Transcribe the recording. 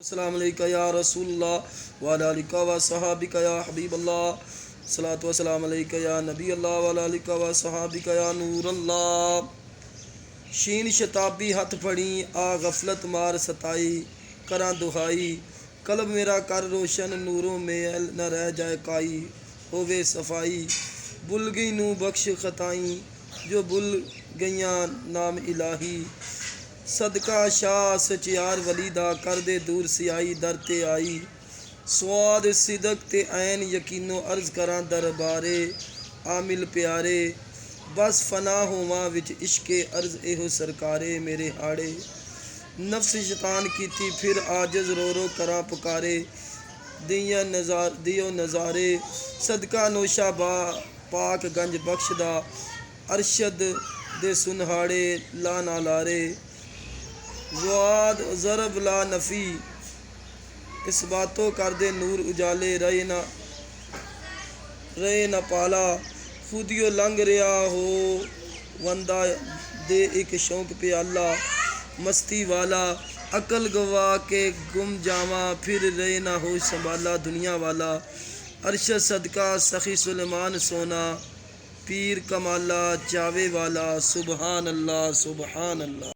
अस्सलाम अलैका या रसूलल्लाह व अला आलिका व सहाबिका या हबीबल्लाह। सलातु व सलाम अलैका या नबी अल्लाह व अला आलिका व सहाबिका या नूर अल्लाह। शीन शताबी हथ फड़ी आ गफलत मार सताई, करा दुहाई कल्ब मेरा कर रोशन, नूरों में न रह जाए काई, होवे सफाई। भुल गई नू बख्श खताई, जो भुल गईयां नाम इलाही। सदका शाह सचियार वलीदा, कर दे दूर सियाई दर ते आई। स्वाद सिदक ते ऐन यकीनो, अर्ज करा दरबारे आमिल प्यारे। बस फना होवां विच इश्के अर्ज एहो सरकारे मेरे हाड़े। नफ्स शैतान कीती फिर आजज, रो रो करा पुकारे। दियो नज़ारे सदका नोशा बा पाक गंज बख्शदा, अरशद दे सुनहाड़े ला ना लारे। ज़ुआद ज़रब ला नफ़ी, इस बातों कर दे नूर उजाले। रहे न पाला खुदियो लंघ रहा हो, वंदा दे एक शौक प्याला। मस्ती वाला अकल गवा के गुम जावा, फिर रहे ना हो संभाला दुनिया वाला। अरशद सदका सखी सुलेमान सोना, पीर कमाला जावे वाला। सुबहान अल्लाह सुबहान अल्लाह।